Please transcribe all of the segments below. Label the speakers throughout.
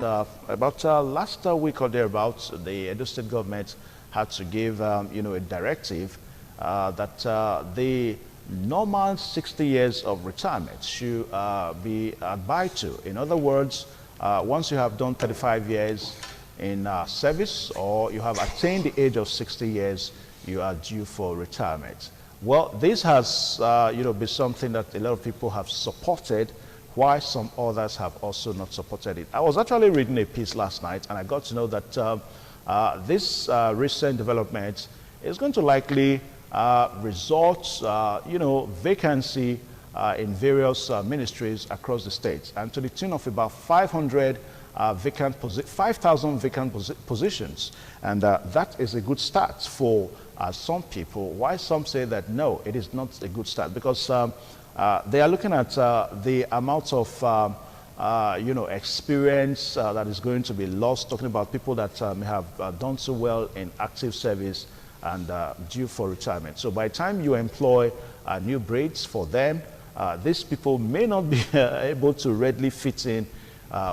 Speaker 1: about last week or thereabouts, the Edo State government had to give, a directive that the normal 60 years of retirement should be adhered to. In other words, once you have done 35 years in service or you have attained the age of 60 years, you are due for retirement. Well, this has, been something that a lot of people have supported, while some others have also not supported it. I was actually reading a piece last night, and I got to know that this recent development is going to likely result, vacancy in various ministries across the states, and to the tune of about 5,000 vacant positions, and that is a good start for some people. Why some say that no, it is not a good start, because they are looking at the amount of experience that is going to be lost, talking about people that may have done so well in active service and due for retirement. So by the time you employ new breeds for them, these people may not be able to readily fit in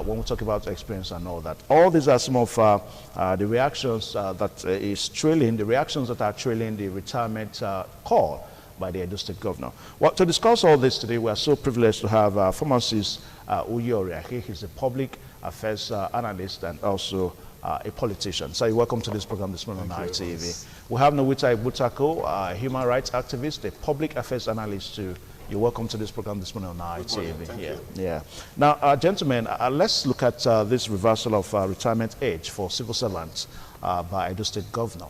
Speaker 1: when we talk about experience and all that. All these are some of the reactions the reactions that are trailing the retirement call by the Edo State governor. Well, to discuss all this today, we are so privileged to have Pharmacist Uyi Oriahi. He's a public affairs analyst and also a politician. So welcome to this program this morning on ITV. We have Nowita Ibutako, a human rights activist, a public affairs analyst too. You're welcome to this program this morning on ITV. Yeah. Now, gentlemen, let's look at this reversal of retirement age for civil servants by Edo State governor.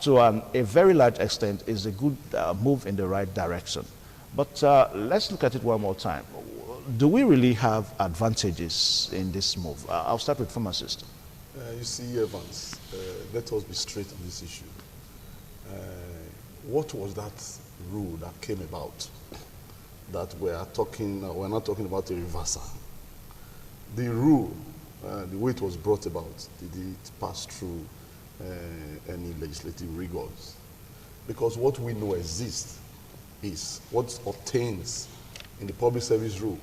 Speaker 1: To a very large extent is a good move in the right direction. But let's look at it one more time. Do we really have advantages in this move? I'll start with pharmacist.
Speaker 2: You see, Evans, let us be straight on this issue. What was that rule that came about that we're not talking about a reversal? The rule, the way it was brought about, did it pass through any legislative rigors? Because what we know exists is what obtains in the public service rule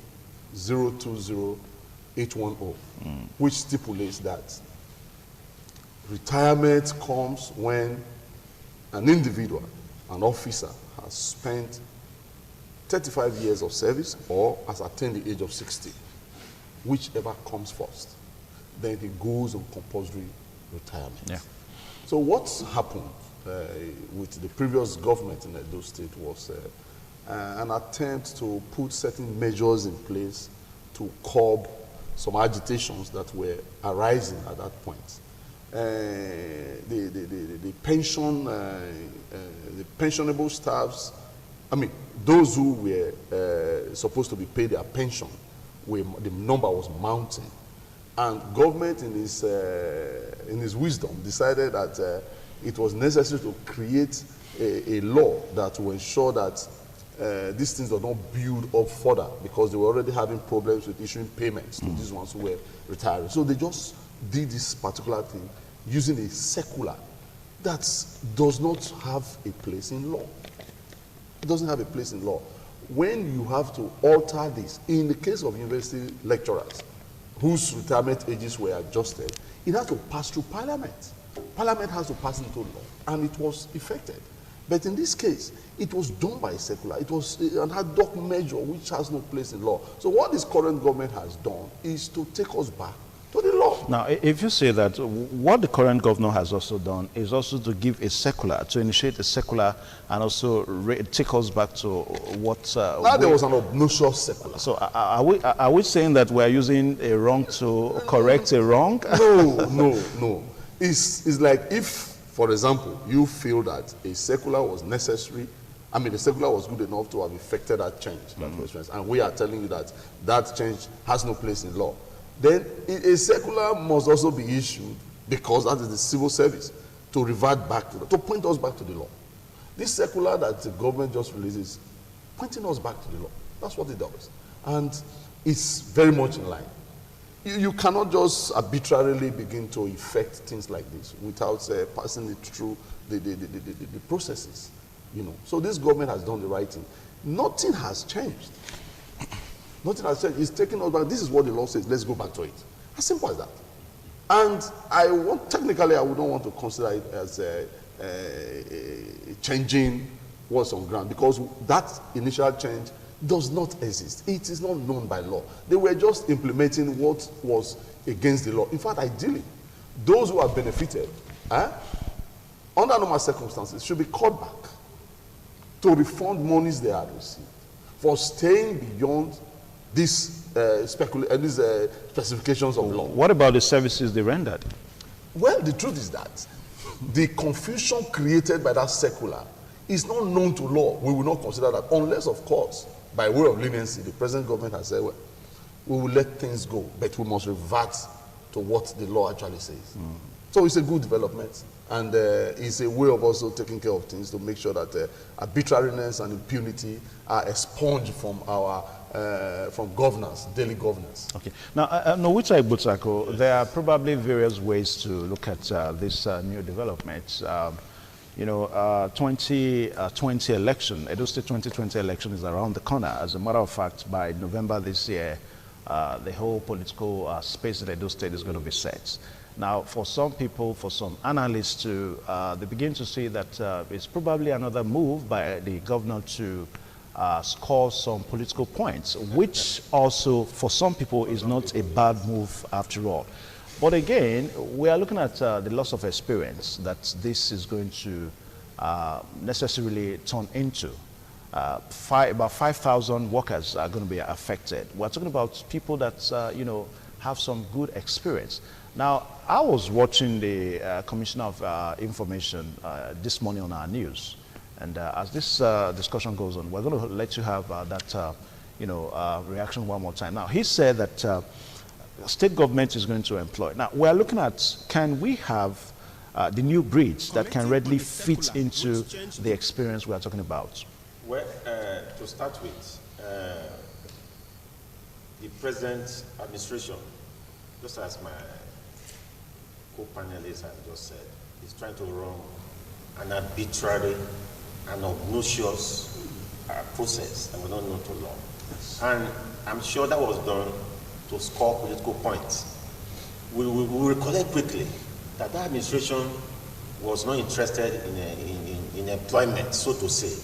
Speaker 2: 020810, which stipulates that retirement comes when an individual, an officer, has spent 35 years of service or has attained the age of 60, whichever comes first. Then he goes on compulsory retirement. Yeah. So what's happened with the previous government in Edo State was an attempt to put certain measures in place to curb some agitations that were arising at that point. The pensionable staffs, those who were supposed to be paid their pension, the number was mounting. And government in his wisdom decided that it was necessary to create a law that will ensure that these things do not build up further, because they were already having problems with issuing payments to these ones who were retiring. So they just did this particular thing using a circular that does not have a place in law. It doesn't have a place in law. When you have to alter this, in the case of university lecturers whose retirement ages were adjusted, it has to pass through Parliament. Parliament has to pass into law, and it was effected. But in this case, it was done by a circular. It was an ad hoc measure which has no place in law. So what this current government has done is to take us back to the law.
Speaker 1: Now, if you say that, what the current governor has also done is also to give a circular, to initiate a circular, and also take us back to what...
Speaker 2: now there was an obnoxious circular.
Speaker 1: So are we saying that we're using a wrong to correct a wrong?
Speaker 2: No. It's like if, for example, you feel that a circular was necessary, the circular was good enough to have effected that change, and we are telling you that that change has no place in law. Then a circular must also be issued, because that is the civil service, to revert back to point us back to the law. This circular that the government just releases, pointing us back to the law. That's what it does. And it's very much in line. You cannot just arbitrarily begin to effect things like this without passing it through the processes. So this government has done the right thing. Nothing has changed. Nothing has changed. It's taken us back. This is what the law says. Let's go back to it. As simple as that. And technically, I wouldn't want to consider it as changing what's on ground, because that initial change does not exist. It is not known by law. They were just implementing what was against the law. In fact, ideally, those who are benefited, under normal circumstances, should be called back to refund monies they had received for staying beyond these specifications of law.
Speaker 1: What about the services they rendered?
Speaker 2: Well, the truth is that the confusion created by that circular is not known to law. We will not consider that, unless, of course, by way of leniency, the present government has said, well, we will let things go, but we must revert to what the law actually says. So it's a good development, and it's a way of also taking care of things to make sure that arbitrariness and impunity are expunged from our from governance, daily governance.
Speaker 1: Okay. Now, Nowita Igbutako, there are probably various ways to look at this new development. 2020 election, Edo State 2020 election is around the corner. As a matter of fact, by November this year, the whole political space in Edo State is going to be set. Now, for some people, for some analysts too, they begin to see that it's probably another move by the governor to score some political points, which also, for some people, is not a bad move after all. But again, we are looking at the loss of experience that this is going to necessarily turn into. About 5,000 workers are going to be affected. We're talking about people that, have some good experience. Now, I was watching the Commissioner of Information this morning on our news. And as this discussion goes on, we're going to let you have that, reaction one more time. Now, he said that state government is going to employ. Now, we're looking at, can we have the new breeds that can readily fit into the experience we are talking about?
Speaker 3: Well, to start with, the present administration, just as my co-panelist has just said, is trying to run an arbitrary and obnoxious process that was not known to law. And I'm sure that was done to score political points. We will recollect quickly that that administration was not interested in employment, so to say.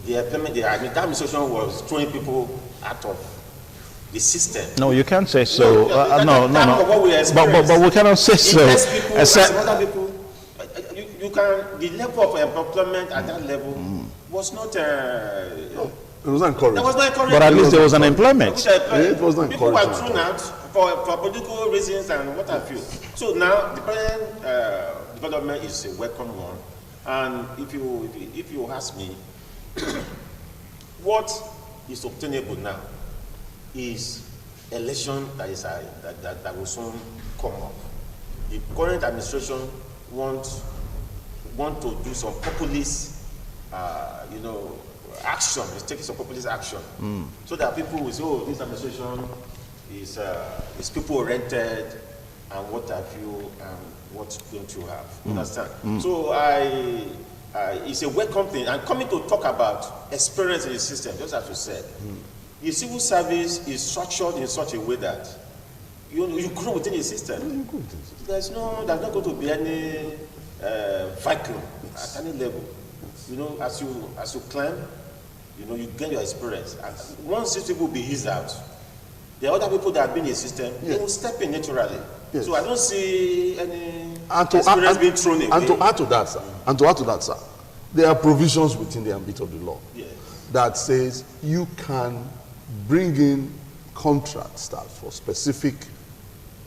Speaker 3: That administration was throwing people out of the system.
Speaker 1: No, you can't say so. No.
Speaker 3: But
Speaker 1: we cannot say so.
Speaker 3: The level of employment at that level was not.
Speaker 2: It was not encouraged.
Speaker 3: That was not encouraged.
Speaker 1: But at least there was an employment.
Speaker 2: It was not
Speaker 3: People were
Speaker 2: encouraged.
Speaker 3: thrown out for political reasons and what have you. So now the present development is a welcome one. And if you ask me, what is obtainable now is election that will soon come up. The current administration want to do some populist, action. It's taking some populist action, so that people will say, "Oh, this administration is people-oriented, and what have you, and what don't you have?" Understand? So it's a welcome thing. And coming to talk about experience in the system, just as you said, the civil service is structured in such a way that you grow within the system. There's not going to be any vacuum at any level. As you climb, you gain your experience. And once these people be eased out, the other people that have been in the system, they will step in naturally. Yes. So I don't see any experience being thrown away.
Speaker 2: And to add to that, sir, there are provisions within the ambit of the law that says you can bring in contract staff for specific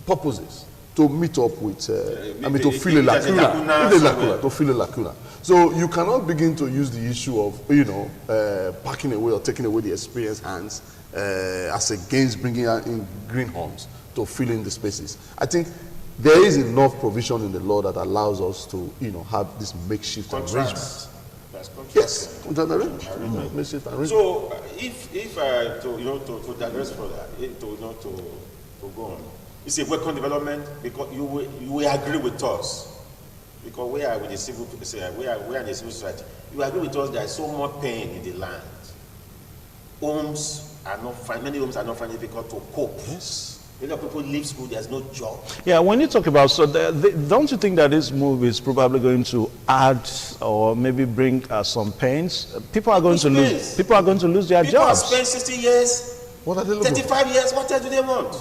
Speaker 2: purposes to meet up with, to fill a lacuna. So you cannot begin to use the issue of, packing away or taking away the experienced hands as against bringing in greenhorns to fill in the spaces. I think there is enough provision in the law that allows us to, have this makeshift arrangement. Yes, contract arrangement. Makeshift arrangement.
Speaker 3: So, if to digress further, to go on, it's a welcome development because you will agree with us. Because we are with the civil, we are in the civil society. You agree with us there is so much pain in the land. Many homes are not finding it difficult to cope A lot of people leave school, there's no job.
Speaker 1: Yeah, when you talk about, so don't you think that this move is probably going to add or maybe bring some pains? People are going to lose. People are going to lose their jobs.
Speaker 3: People have spent 60 years,
Speaker 2: What are they looking
Speaker 3: 35 years. What else do they want?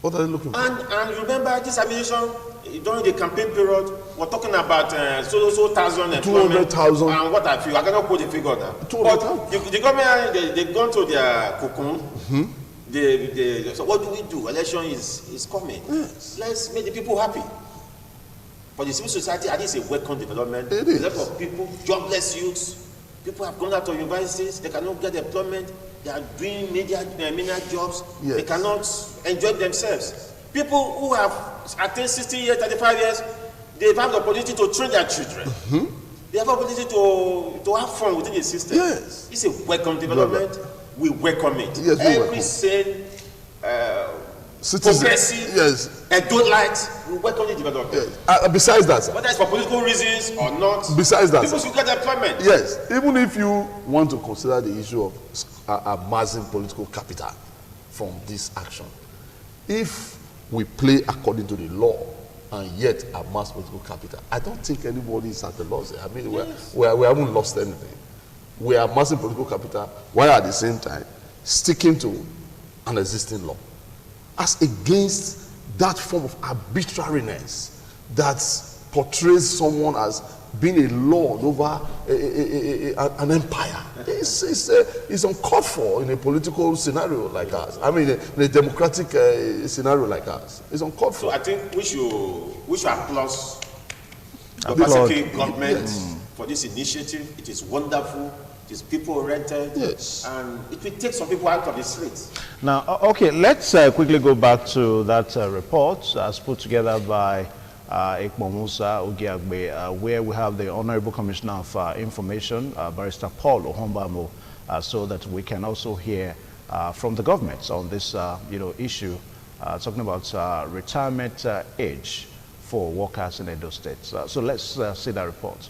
Speaker 2: What are they looking for?
Speaker 3: And remember, this administration during the campaign period, we're talking about so thousand employment.
Speaker 2: 200,000.
Speaker 3: And what I feel, I cannot quote the figure now.
Speaker 2: 200,000.
Speaker 3: The government, they've gone to their cocoon. So what do we do? Election is coming.
Speaker 2: Yes.
Speaker 3: Let's make the people happy. For the civil society, at least a welcome development.
Speaker 2: It is.
Speaker 3: A lot of people, jobless youths, people have gone out of universities, they cannot get employment, they are doing media jobs,
Speaker 2: Yes.
Speaker 3: they cannot enjoy themselves. People who have attained 60 years, 35 years, they have the opportunity to train their children. They have the opportunity to have fun within the system.
Speaker 2: Yes.
Speaker 3: It's a welcome development. We welcome it.
Speaker 2: Yes, we
Speaker 3: Every
Speaker 2: welcome.
Speaker 3: sane,
Speaker 2: Citizen.
Speaker 3: progressive,
Speaker 2: Yes.
Speaker 3: adult-light, we welcome the development.
Speaker 2: Yes. Besides that, sir.
Speaker 3: Whether it's for political reasons or not,
Speaker 2: Besides that,
Speaker 3: people should get employment.
Speaker 2: yes, even if you want to consider the issue of amassing political capital from this action, if we play according to the law and yet amass political capital, I don't think anybody is at the loss. I mean, we haven't lost anything. We are amassing political capital while at the same time sticking to an existing law, as against that form of arbitrariness that portrays someone as being a lord over an empire. It's uncalled for in a political scenario like ours. I mean, in a democratic scenario like ours. It's uncalled for.
Speaker 3: So I think we should applaud the Obaseki government for this initiative. It is wonderful. It is people-oriented.
Speaker 2: Yes.
Speaker 3: And it will take some people out of the streets.
Speaker 1: Now, okay, let's quickly go back to that report as put together by Ekmomusa Ugiagbe, where we have the Honorable Commissioner of Information, Barrister Paul Ohombamo, so that we can also hear from the government on this issue, talking about retirement age for workers in Edo State. So let's see that report.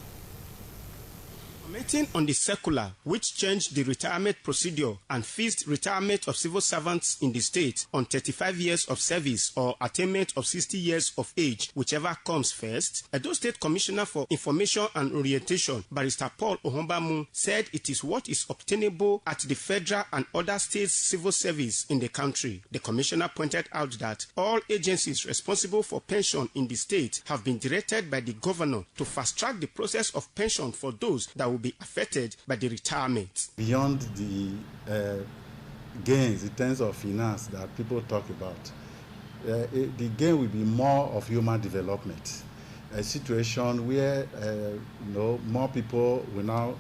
Speaker 4: Commenting on the circular which changed the retirement procedure and fixed retirement of civil servants in the state on 35 years of service or attainment of 60 years of age, whichever comes first, Edo State Commissioner for Information and Orientation, Barrister Paul Ohombamu, said it is what is obtainable at the federal and other states' civil service in the country. The commissioner pointed out that all agencies responsible for pension in the state have been directed by the governor to fast-track the process of pension for those that will be affected by the retirement.
Speaker 5: Beyond the gains in terms of finance that people talk about, the gain will be more of human development. A situation where more people will now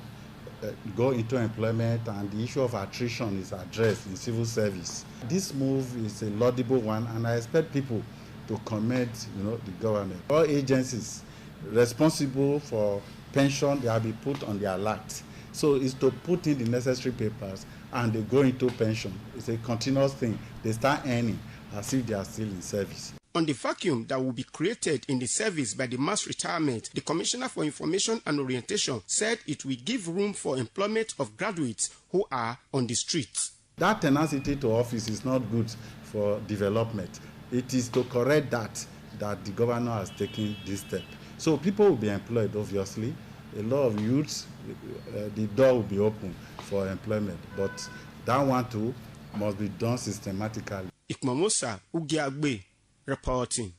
Speaker 5: go into employment and the issue of attrition is addressed in civil service. This move is a laudable one, and I expect people to commend the government. All agencies responsible for pension, they have been put on the alert. So it's to put in the necessary papers and they go into pension. It's a continuous thing. They start earning as if they are still in service.
Speaker 4: On the vacuum that will be created in the service by the mass retirement, the Commissioner for Information and Orientation said it will give room for employment of graduates who are on the streets.
Speaker 5: That tenacity to office is not good for development. It is to correct that the governor has taken this step. So people will be employed, obviously. A lot of youths, the door will be open for employment. But that one too must be done systematically.
Speaker 4: Ikmomusa Ugiagbe reporting.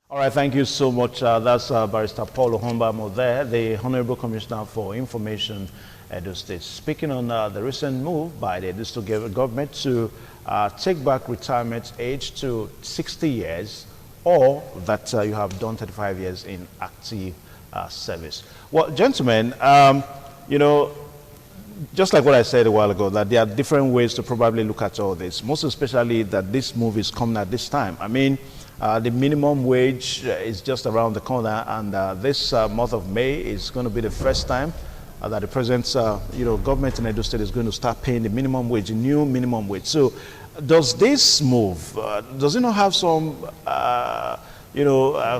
Speaker 1: All right, thank you so much. That's Barrister Paul Ohombamo there, the Honorable Commissioner for Information, Edo State, speaking on the recent move by the Edo State government to take back retirement age to 60 years, or that you have done 35 years in active service. Well, gentlemen, just like what I said a while ago, that there are different ways to probably look at all this, most especially that this move is coming at this time. I mean, the minimum wage is just around the corner, and this month of May is going to be the first time that the president's government in Edo State is going to start paying the minimum wage, the new minimum wage. So does this move, does it not have some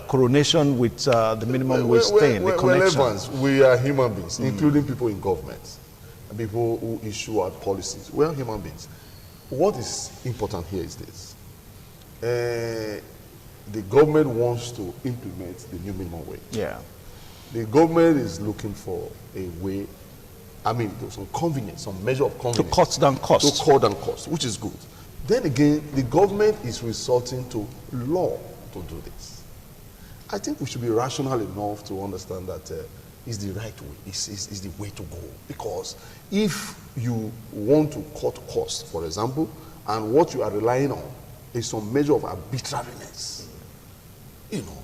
Speaker 1: coronation with the minimum wage thing, the connection?
Speaker 2: Well, Evans, we are human beings, including people in government, people who issue out policies. We are human beings. what is important here is this. The government wants to implement the new minimum wage.
Speaker 1: Yeah.
Speaker 2: The government is looking for a way, I mean, some convenience, some measure of
Speaker 1: To
Speaker 2: convenience.
Speaker 1: cut down costs.
Speaker 2: To cut down costs, which is good. Then again, the government is resorting to law to do this. I think we should be rational enough to understand that it's the right way, it's the way to go. Because if you want to cut costs, for example, and what you are relying on is some measure of arbitrariness, you know,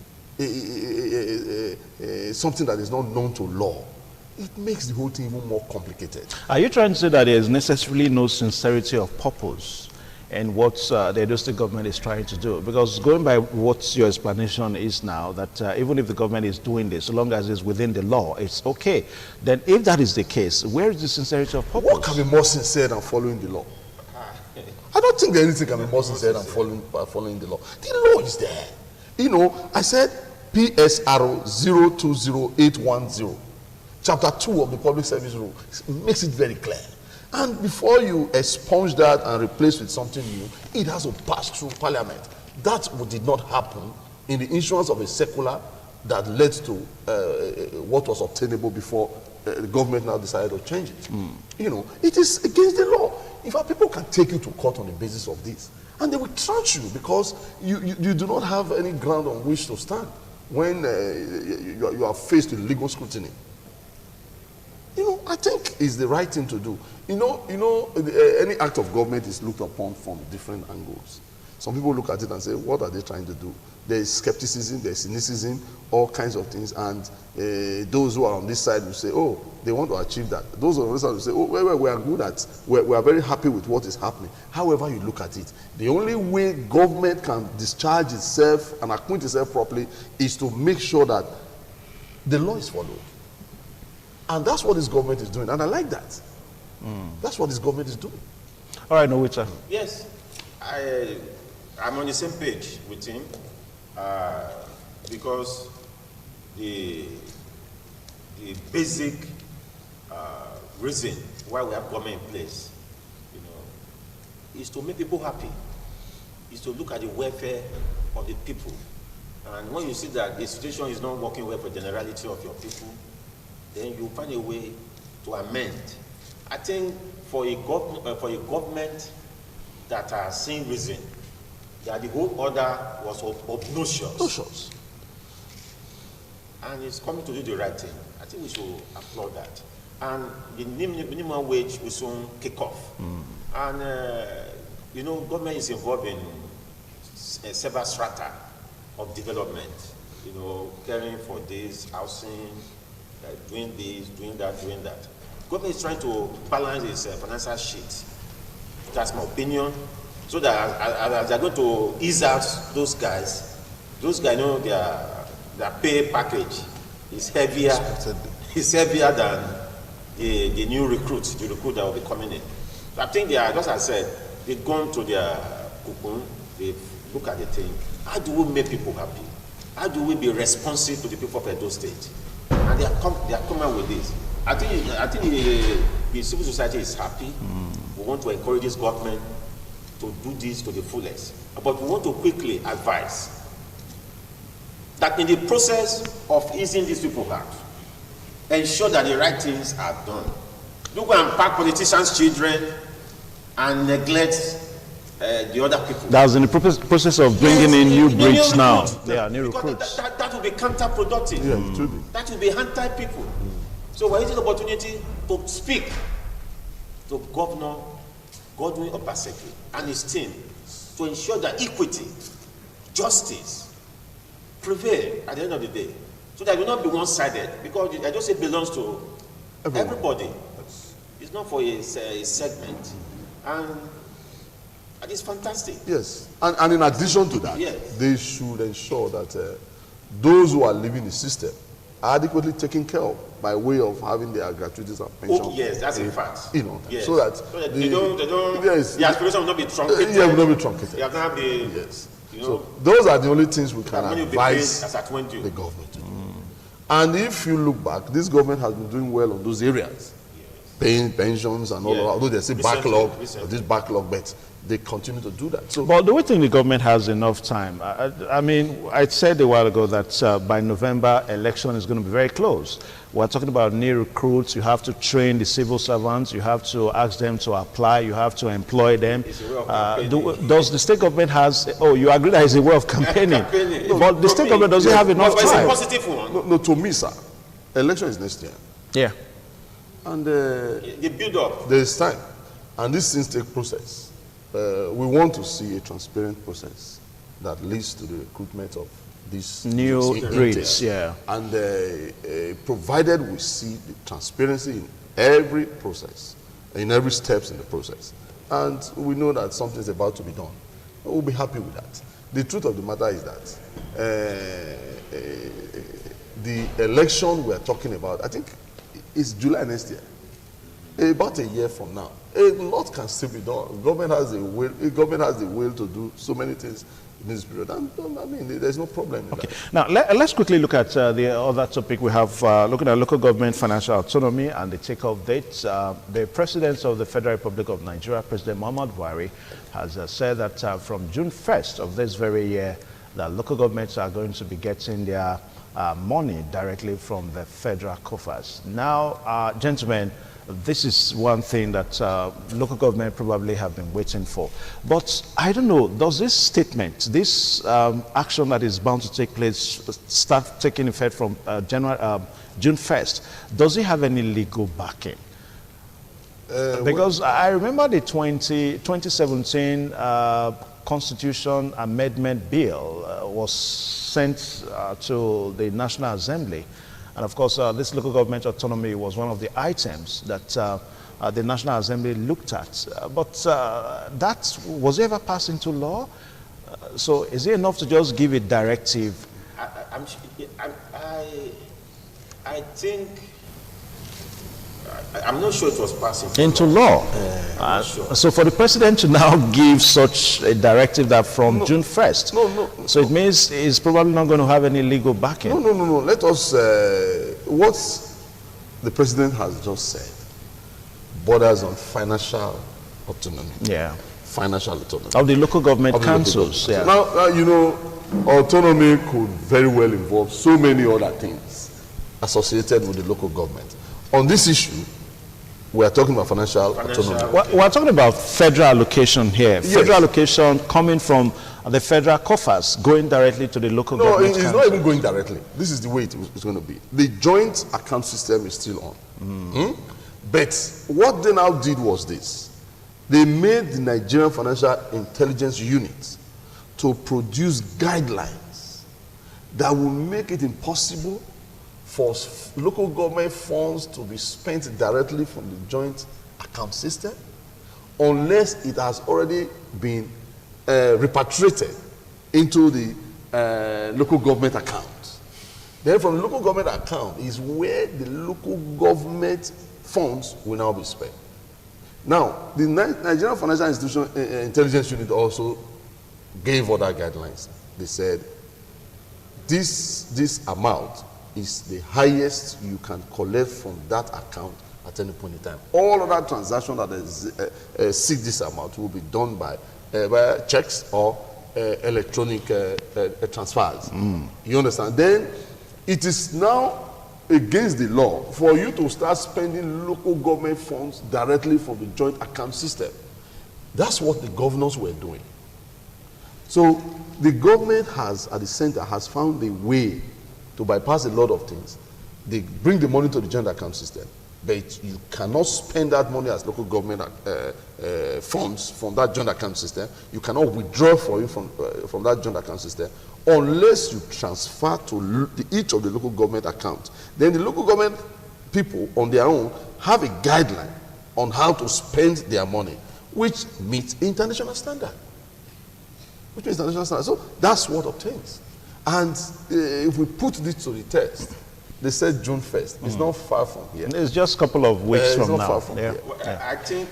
Speaker 2: something that is not known to law, it makes the whole thing even more complicated.
Speaker 1: Are you trying to say that there is necessarily no sincerity of purpose in what the Edo State government is trying to do? Because going by what your explanation is now, that even if the government is doing this, so long as it's within the law, it's okay. Then if that is the case, where is the sincerity of purpose?
Speaker 2: What can be more sincere than following the law? I don't think anything can be more sincere than following the law. The law is there. You know, I said PSR 020810, chapter 2 of the Public Service Rule, makes it very clear. And before you expunge that and replace with something new, it has to pass through Parliament. That did not happen in the issuance of a circular that led to what was obtainable before the government now decided to change it. You know, it is against the law. In fact, people can take you to court on the basis of this, and they will trounce you because you do not have any ground on which to stand when you are faced with legal scrutiny. You know, I think it's the right thing to do. You know, any act of government is looked upon from different angles. Some people look at it and say, what are they trying to do? There is skepticism, there is cynicism, all kinds of things. And those who are on this side will say, oh, they want to achieve that. Those on this side will say, oh, we are good at, we are very happy with what is happening. However you look at it, the only way government can discharge itself and acquaint itself properly is to make sure that the law is followed. And that's what this government is doing. And I like that. That's what this government is doing.
Speaker 1: All right, Nowita.
Speaker 3: Yes, I'm on the same page with him because the basic reason why we have government in place, you know, is to make people happy, is to look at the welfare of the people. And when you see that the situation is not working well for the generality of your people, then you find a way to amend. I think for a government that has seen reason that the whole order was obnoxious, and it's coming to do the right thing, I think we should applaud that. And the minimum wage will soon kick off. And you know, government is involved in several strata of development. You know, caring for this, housing, doing this, doing that, doing that. Government is trying to balance its financial sheet. That's my opinion. So that as they're going to ease out those guys know their pay package is heavier. It's heavier than the new recruit that will be coming in. So I think they are, just as I said, they've gone to their cocoon, they look at the thing. How do we make people happy? How do we be responsive to the people of Edo State? And they are coming with this. I think the civil society is happy. We want to encourage this government to do this to the fullest. But we want to quickly advise that in the process of easing these people out, ensure that the right things are done. Don't go and pack politicians' children and neglect the other people.
Speaker 1: That's in the process of bringing in new breeds now.
Speaker 3: Yeah,
Speaker 1: new recruits.
Speaker 3: That will be counterproductive.
Speaker 2: Yeah, it will be.
Speaker 3: That will be anti-people. So we're using the opportunity to speak to Governor Godwin Obaseki and his team to ensure that equity, justice prevail at the end of the day. So that it will not be one-sided, because I just say it belongs to everybody. It's not for a segment. And it's fantastic.
Speaker 2: Yes. And in addition to that,
Speaker 3: yes,
Speaker 2: they should ensure that those who are leaving the system are adequately taken care of by way of having their gratuities and pension.
Speaker 3: Oh, yes, that's a fact.
Speaker 2: You know,
Speaker 3: yes.
Speaker 2: so that
Speaker 3: they don't
Speaker 2: yes,
Speaker 3: the aspiration will not be truncated.
Speaker 2: Yeah, will not be truncated.
Speaker 3: They have not be,
Speaker 2: yes.
Speaker 3: You know,
Speaker 2: so those are the only things we can advise
Speaker 3: the
Speaker 2: government to do. And if you look back, this government has been doing well on those areas. paying pensions and all
Speaker 3: Yeah.
Speaker 2: that. Although there's a
Speaker 3: Recently.
Speaker 2: this backlog, but they continue to do that. So,
Speaker 1: But do we think the government has enough time? I mean, I said a while ago that by November, election is going to be very close. We're talking about new recruits. You have to train the civil servants. You have to ask them to apply. You have to employ them.
Speaker 3: It's a way of campaigning.
Speaker 1: Does the state government has? Oh, you agree that it's a way of campaigning?
Speaker 3: Campaigning.
Speaker 1: But the state government doesn't have enough
Speaker 3: But it's a
Speaker 1: time.
Speaker 3: positive one.
Speaker 2: no, to me, sir, election is next year.
Speaker 1: Yeah.
Speaker 2: And
Speaker 3: The build up.
Speaker 2: there is time. And this things take process. We want to see a transparent process that leads to the recruitment of these
Speaker 1: New
Speaker 2: these
Speaker 1: breeds,
Speaker 2: intakes.
Speaker 1: yeah.
Speaker 2: And provided we see the transparency in every process, in every steps in the process, and we know that something is about to be done, we'll be happy with that. The truth of the matter is that the election we are talking about, I think, is July next year. About a year from now, a lot can still be done. Government has the will to do so many things in this period, and I mean, there's no problem in that.
Speaker 1: Now, let's quickly look at the other topic we have, looking at local government financial autonomy and the takeoff dates. The President of the Federal Republic of Nigeria, President Muhammad Buhari, has said that from June 1st of this very year, that local governments are going to be getting their money directly from the federal coffers. Now, gentlemen, this is one thing that local government probably have been waiting for. But I don't know, does this statement, this action that is bound to take place, start taking effect from June 1st, does it have any legal backing? Because I remember the 2017 Constitution Amendment Bill was sent to the National Assembly. And of course, this local government autonomy was one of the items that the National Assembly looked at. But that, was it ever passed into law? So is it enough to just give a directive?
Speaker 3: I think, I'm not sure it was passed
Speaker 1: Into law?
Speaker 3: I'm not sure.
Speaker 1: So for the president to now give such a directive that from June 1st,
Speaker 2: No.
Speaker 1: so it means he's probably not going to have any legal backing.
Speaker 2: No. Let us, what the president has just said borders on financial autonomy.
Speaker 1: Yeah.
Speaker 2: Financial autonomy.
Speaker 1: Of the local government
Speaker 2: Of the local
Speaker 1: councils.
Speaker 2: government.
Speaker 1: Yeah.
Speaker 2: Now, you know, autonomy could very well involve so many other things associated with the local government. On this issue, we are talking about financial autonomy.
Speaker 1: We're talking about federal allocation here.
Speaker 2: Yes.
Speaker 1: Federal allocation coming from the federal coffers, going directly to the local
Speaker 2: No,
Speaker 1: government
Speaker 2: it's
Speaker 1: council.
Speaker 2: not even going directly. This is the way it's going to be. The joint account system is still on. But what they now did was this. They made the Nigerian Financial Intelligence Unit to produce guidelines that will make it impossible for local government funds to be spent directly from the joint account system unless it has already been repatriated into the local government account. Then from the local government account is where the local government funds will now be spent. Now, the Nigerian Financial Institution Intelligence Unit also gave other guidelines. They said this amount is the highest you can collect from that account at any point in time. All other transactions that exceed this amount will be done by checks or electronic transfers. You understand? Then it is now against the law for you to start spending local government funds directly from the joint account system. That's what the governors were doing. So the government has, at the center, has found a way to bypass a lot of things. They bring the money to the joint account system, but you cannot spend that money as local government funds from that joint account system. You cannot withdraw for you from that joint account system unless you transfer to each of the local government accounts. Then the local government people on their own have a guideline on how to spend their money, which meets international standard. So that's what obtains. And if we put this to the test, they said June 1st. It's not far from here.
Speaker 1: It's just a couple of weeks from
Speaker 2: it's not
Speaker 1: now.
Speaker 2: far from
Speaker 1: Yeah.
Speaker 2: here.
Speaker 3: Well, I think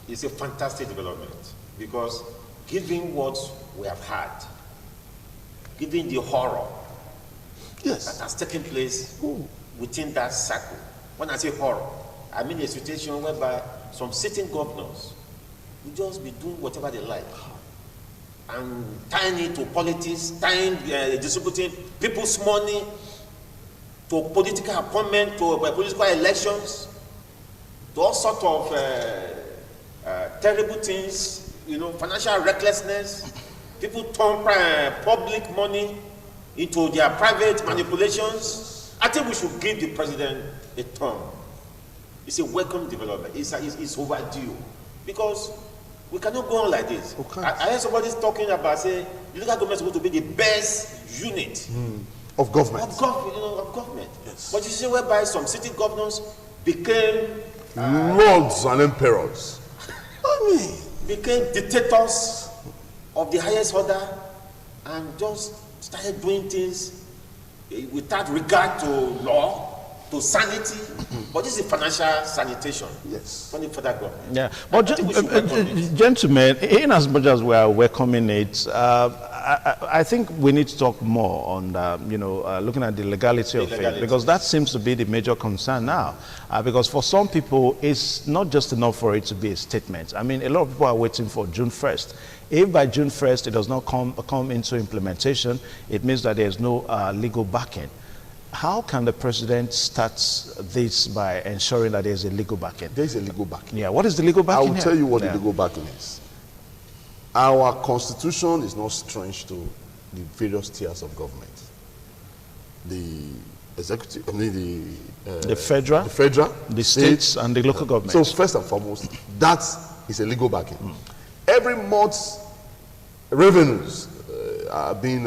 Speaker 3: it's a fantastic development because given what we have had, given the horror that
Speaker 2: Yes.
Speaker 3: has taken place within that circle, when I say horror, I'm in a situation whereby some sitting governors will just be doing whatever they like and tying it to politics, distributing people's money to political appointment, to political elections, to all sorts of terrible things, financial recklessness. People turn public money into their private manipulations. I think we should give the president a term. It's a welcome development. It's overdue. Because we cannot go on like this.
Speaker 2: Okay.
Speaker 3: I heard somebody talking about, say, the local government is going to be the best unit
Speaker 2: of government.
Speaker 3: Of government.
Speaker 2: Yes.
Speaker 3: But you see, whereby some city governors became
Speaker 2: lords and emperors.
Speaker 3: became dictators of the highest order and just started doing things without regard to law, to sanity. But this is financial sanitation.
Speaker 2: Yes.
Speaker 3: From the federal government.
Speaker 1: Yeah. But gentlemen, in as much as we are welcoming it, I think we need to talk more on, looking at the legality of it, because that seems to be the major concern now. Because for some people, it's not just enough for it to be a statement. I mean, a lot of people are waiting for June 1st. If by June 1st it does not come into implementation, it means that there's no legal backing. How can the president start this by ensuring that there's a legal backing?
Speaker 2: There's a legal backing.
Speaker 1: Yeah, what is the legal backing?
Speaker 2: I will tell you what the legal backing is. Our constitution is not strange to the various tiers of government. The executive,
Speaker 1: the federal, the states, and the local government.
Speaker 2: So first and foremost, that is a legal backing. Every month's revenues are being,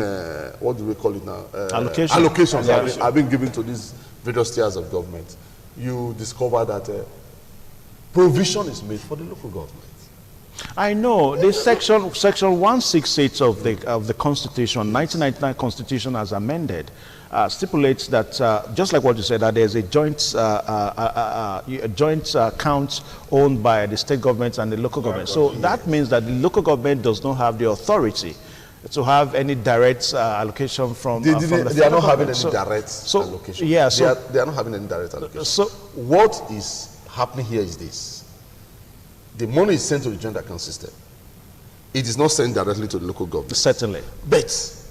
Speaker 2: what do we call it now? Allocations are being given to these various tiers of government. You discover that provision is made for the local government.
Speaker 1: I know this section 168 of the Constitution, 1999 Constitution, as amended, stipulates that just like what you said, that there's a joint account owned by the state government and the local government. So that means that the local government does not have the authority to have any direct allocation from the
Speaker 2: they are not having any direct allocation.
Speaker 1: Yeah,
Speaker 2: they are not having any direct allocation.
Speaker 1: So
Speaker 2: what is happening here is this. The money is sent to the joint account system. It is not sent directly to the local government.
Speaker 1: Certainly.
Speaker 2: But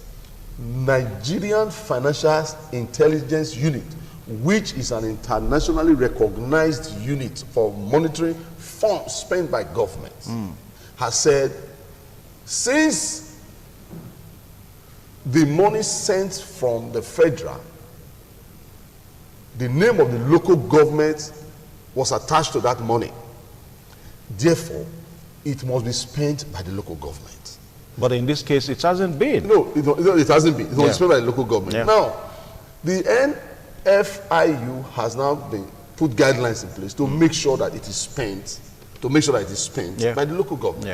Speaker 2: Nigerian Financial Intelligence Unit, which is an internationally recognized unit for monitoring funds spent by government, has said, since the money sent from the federal, the name of the local government was attached to that money. Therefore, it must be spent by the local government.
Speaker 1: But in this case, it hasn't been.
Speaker 2: No, it hasn't been. It was spent by the local government.
Speaker 1: Yeah.
Speaker 2: Now, the NFIU has now been put guidelines in place to make sure that it is spent, by the local government.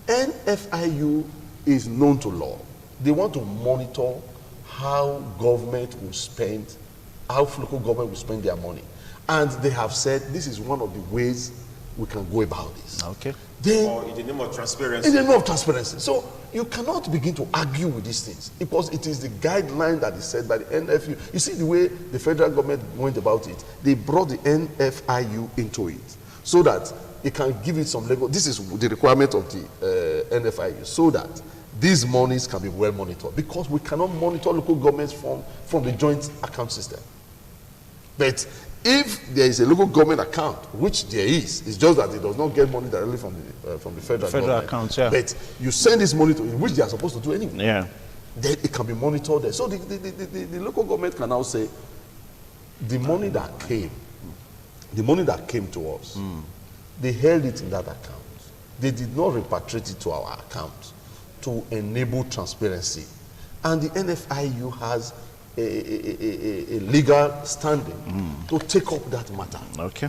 Speaker 1: Yeah.
Speaker 2: NFIU is known to law. They want to monitor how government will spend, how local government will spend their money. And they have said this is one of the ways we can go about this.
Speaker 1: Okay.
Speaker 2: Then,
Speaker 3: or in the name of transparency.
Speaker 2: in the name of transparency. So you cannot begin to argue with these things because it is the guideline that is set by the NFIU. You see the way the federal government went about it. They brought the NFIU into it so that it can give it some level. This is the requirement of the NFIU, so that these monies can be well monitored, because we cannot monitor local governments from the joint account system. But if there is a local government account, which there is, it's just that it does not get money directly from the federal government.
Speaker 1: Accounts, yeah.
Speaker 2: But you send this money to, which they are supposed to do anyway.
Speaker 1: Yeah.
Speaker 2: Then it can be monitored there. So the local government can now say, the money that came to us, they held it in that account. They did not repatriate it to our account to enable transparency. And the NFIU has a legal standing to take up that matter.
Speaker 1: Okay.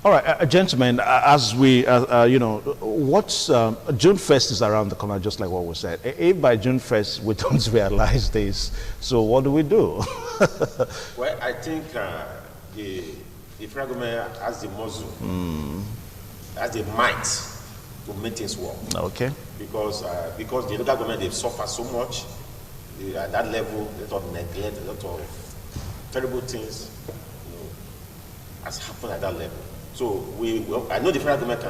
Speaker 1: All right, gentlemen, as we, what's June 1st is around the corner, just like what we said. If by June 1st we don't realize this, so what do we do?
Speaker 3: Well, I think the federal government has the muscle, has the might to make things work.
Speaker 1: Okay.
Speaker 3: Because the local government, they've suffered so much. At that level, a lot of neglect, a lot of terrible things has happened at that level. So I know the federal government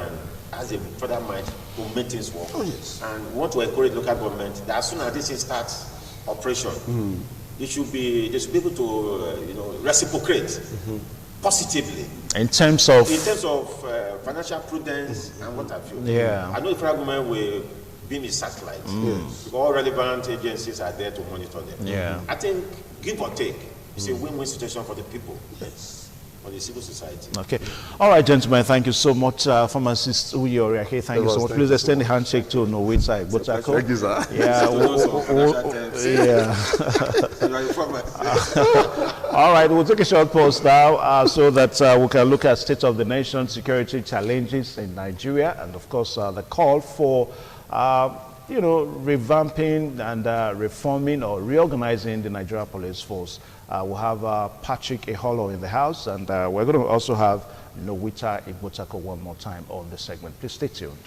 Speaker 3: has a further mind to make things work.
Speaker 2: Oh, yes.
Speaker 3: And we want to encourage local government that as soon as this thing starts operation, they should be able to reciprocate positively.
Speaker 1: In terms of
Speaker 3: Financial prudence and what have you.
Speaker 1: Yeah.
Speaker 3: I know the federal government will be in satellite. Yes. All relevant agencies are there to monitor them.
Speaker 1: Yeah.
Speaker 3: I think give or take, it's a win-win situation for the people. Yes. For the civil society.
Speaker 1: Okay. All right, gentlemen, thank you so much. Pharmacist Uyoriake, thank you so much. Please extend the handshake to Nowita Igbotako.
Speaker 2: Thank you, sir.
Speaker 1: Yeah. All right, we'll take a short pause now so that we can look at state of the nation, security challenges in Nigeria, and of course the call for revamping and reforming or reorganizing the Nigeria Police Force. We'll have Patrick Eholo in the house, and we're going to also have Nowita Igbotako one more time on the segment. Please stay tuned.